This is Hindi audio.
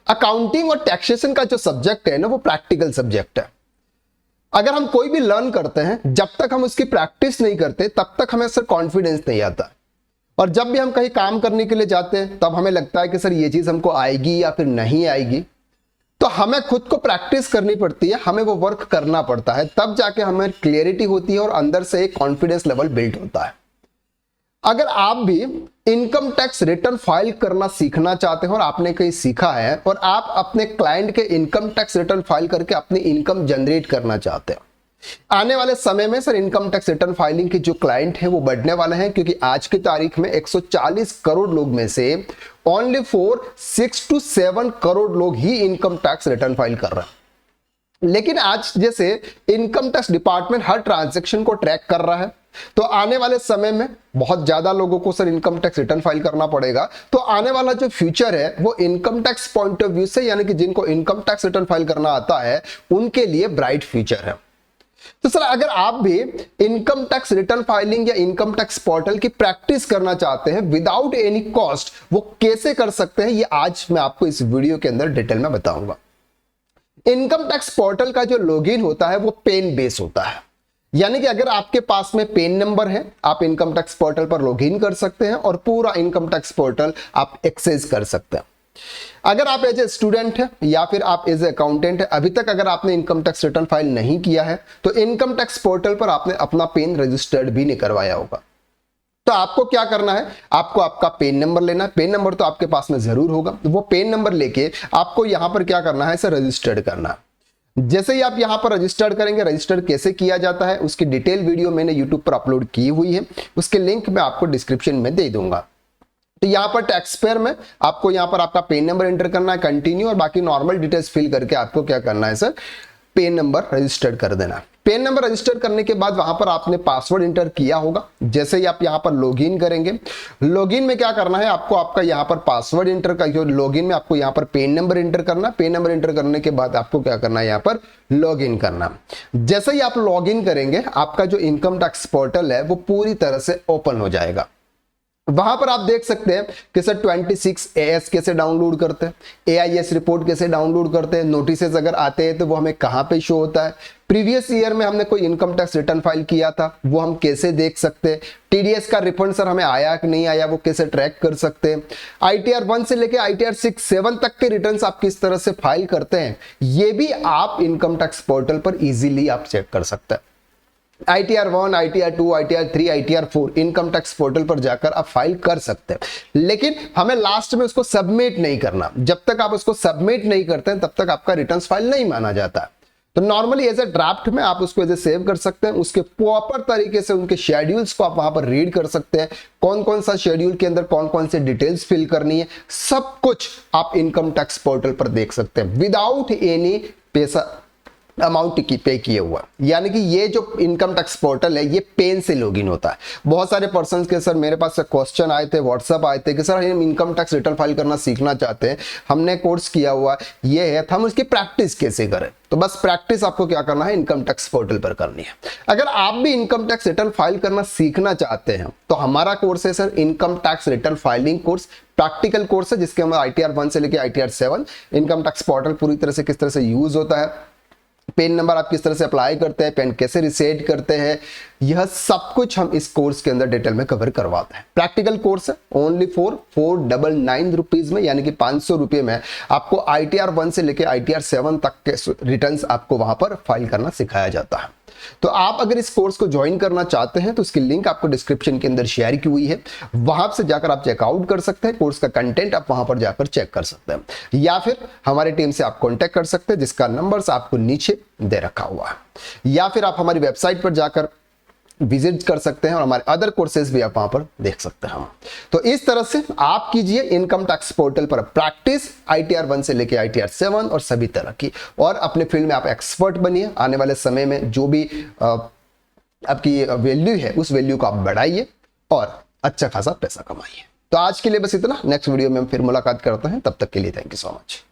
अकाउंटिंग और टैक्सेशन का जो सब्जेक्ट है ना, वो प्रैक्टिकल सब्जेक्ट है। अगर हम कोई भी लर्न करते हैं, जब तक हम उसकी प्रैक्टिस नहीं करते तब तक हमें सर कॉन्फिडेंस नहीं आता। और जब भी हम कहीं काम करने के लिए जाते हैं तब हमें लगता है कि सर ये चीज हमको आएगी या फिर नहीं आएगी। तो हमें खुद को प्रैक्टिस करनी पड़ती है, हमें वो वर्क करना पड़ता है, तब जाके हमें क्लियरिटी होती है और अंदर से एक कॉन्फिडेंस लेवल बिल्ड होता है। अगर आप भी इनकम टैक्स रिटर्न फाइल करना सीखना चाहते हैं और आपने कहीं सीखा है और आप अपने क्लाइंट के इनकम टैक्स रिटर्न फाइल करके अपनी इनकम जनरेट करना चाहते हैं, आने वाले समय में sir income tax return filing के जो क्लाइंट हैं वो बढ़ने वाले हैं, क्योंकि आज की तारीख में 140 करोड़ लोग में से ओनली 6 to 7 करोड़ लोग ही इनकम टैक्स रिटर्न फाइल कर रहे हैं। लेकिन आज जैसे इनकम टैक्स डिपार्टमेंट हर ट्रांजैक्शन को ट्रैक कर रहा है, तो आने वाले समय में बहुत ज्यादा लोगों को sir income tax return file करना पड़ेगा। तो आने वाला जो फ्यूचर है वो income tax point of view से, यानी कि जिनको इनकम टैक्स रिटर्न फाइल करना आता है उनके लिए ब्राइट फ्यूचर है। तो सर अगर आप भी इनकम टैक्स रिटर्न फाइलिंग या इनकम टैक्स पोर्टल की प्रैक्टिस करना चाहते हैं विदाउट एनी कॉस्ट, वो कैसे कर सकते हैं, ये आज मैं आपको इस वीडियो के अंदर डिटेल में बताऊंगा। इनकम टैक्स पोर्टल का जो लॉगिन होता है वो पेन बेस होता है, यानी कि अगर आपके पास में पेन नंबर है आप इनकम टैक्स पोर्टल पर लॉगिन कर सकते हैं और पूरा इनकम टैक्स पोर्टल आप एक्सेस कर सकते हैं। अगर आप एज ए स्टूडेंट है या फिर आप एज ए अकाउंटेंट है, अभी तक अगर आपने इनकम टैक्स रिटर्न फाइल नहीं किया है तो इनकम टैक्स पोर्टल पर आपने अपना पेन रजिस्टर्ड भी नहीं करवाया होगा। तो आपको क्या करना है, आपको आपका पेन नंबर लेना है। पेन नंबर तो आपके पास में जरूर होगा, वो पेन नंबर लेके आपको यहां पर क्या करना है सर, रजिस्टर्ड करना है। जैसे ही आप यहां पर रजिस्टर्ड करेंगे, रजिस्टर्ड कैसे किया जाता है उसकी डिटेल वीडियो मैंने यूट्यूब पर अपलोड की हुई है, उसके लिंक मैं आपको डिस्क्रिप्शन में दे दूंगा। तो यहां पर टैक्स पेयर में आपको यहां पर आपका पेन नंबर एंटर करना है, कंटिन्यू, और बाकी नॉर्मल डिटेल्स फिल करके आपको क्या करना है सर, पेन नंबर रजिस्टर्ड कर देना। पेन नंबर रजिस्टर करने के बाद वहां पर आपने पासवर्ड एंटर किया होगा। जैसे ही आप यहां पर लॉगिन करेंगे, लॉगिन में क्या करना है, आपको आपका यहां पर पासवर्ड एंटर कर, लॉगिन में आपको यहां पर पेन नंबर एंटर करना। पेन नंबर एंटर करने के बाद आपको क्या करना है, यहां पर लॉगिन करना। जैसे ही आप लॉगिन करेंगे, आपका जो इनकम टैक्स पोर्टल है वो पूरी तरह से ओपन हो जाएगा। वहां पर आप देख सकते हैं कि सर 26 AS कैसे डाउनलोड करते हैं, AIS रिपोर्ट कैसे डाउनलोड करते हैं, नोटिसेस अगर आते हैं तो वो हमें कहां पे शो होता है, प्रीवियस ईयर में हमने कोई इनकम टैक्स रिटर्न फाइल किया था वो हम कैसे देख सकते हैं, TDS का रिफंड सर हमें आया कि नहीं आया वो कैसे ट्रैक कर सकते हैं, ITR 1 से लेके ITR 6, 7 तक के रिटर्न्स आप किस तरह से फाइल करते हैं, ये भी आप इनकम टैक्स पोर्टल पर इजीली आप चेक कर सकते हैं। ITR 1, ITR 2, ITR 3, ITR 4 income tax portal पर जाकर आप फाइल कर सकते हैं, लेकिन हमें लास्ट में उसको सबमिट नहीं करना। जब तक आप उसको सबमिट नहीं करते हैं तब तक आपका रिटर्न्स फाइल नहीं माना जाता। तो नॉर्मली एज ए ड्राफ्ट में आप उसको एज ए सेव कर सकते हैं, उसके प्रॉपर तरीके से उनके शेड्यूल्स को आप वहां पर रीड कर सकते हैं, कौन कौन सा शेड्यूल के अंदर कौन कौन से डिटेल्स फिल करनी है, सब कुछ आप इनकम टैक्स पोर्टल पर देख सकते हैं विदाउट एनी पैसा अमाउंट की पे किए हुआ। यानी कि ये जो इनकम टैक्स पोर्टल है ये पेन से लॉगिन होता है। बहुत सारे पर्सन के सर मेरे पास क्वेश्चन आए थे, व्हाट्सएप आए थे कि सर हम इनकम टैक्स रिटर्न फाइल करना सीखना चाहते हैं, हमने कोर्स किया हुआ ये है, तो हम उसकी प्रैक्टिस कैसे करें। तो बस प्रैक्टिस आपको क्या करना है, इनकम टैक्स पोर्टल पर करनी है। अगर आप भी इनकम टैक्स रिटर्न फाइल करना सीखना चाहते हैं तो हमारा कोर्स है sir income tax return filing course, practical course है जिसके हम ITR 1 से लेकर ITR 7 इनकम टैक्स पोर्टल पूरी तरह से किस तरह से यूज होता है, पेन नंबर आप किस तरह से अप्लाई करते हैं, पेन कैसे रिसेट करते हैं, यह सब कुछ हम इस कोर्स के अंदर डिटेल में कवर करवाते हैं। प्रैक्टिकल कोर्स है ओनली फॉर 499 रुपीज में, यानी कि 500 रुपये में आपको ITR 1 से लेकर ITR 7 तक के रिटर्न्स आपको वहां पर फाइल करना सिखाया जाता है। तो आप अगर इस कोर्स को ज्वाइन करना चाहते हैं तो उसकी लिंक आपको डिस्क्रिप्शन के अंदर शेयर की हुई है, वहां से जाकर आप चेकआउट कर सकते हैं, कोर्स का कंटेंट आप वहां पर जाकर चेक कर सकते हैं, या फिर हमारी टीम से आप कांटेक्ट कर सकते हैं जिसका नंबर आपको नीचे दे रखा हुआ है, या फिर आप हमारी वेबसाइट पर जाकर विजिट कर सकते हैं और हमारे अदर कोर्सेज भी आप वहां पर देख सकते हैं। तो इस तरह से आप कीजिए इनकम टैक्स पोर्टल पर प्रैक्टिस ITR 1 से लेके ITR 7 और सभी तरह की, और अपने फील्ड में आप एक्सपर्ट बनिए। आने वाले समय में जो भी आपकी वैल्यू है उस वैल्यू को आप बढ़ाइए और अच्छा खासा पैसा कमाइए। तो आज के लिए बस इतना, नेक्स्ट वीडियो में हम फिर मुलाकात करते हैं, तब तक के लिए थैंक यू सो मच।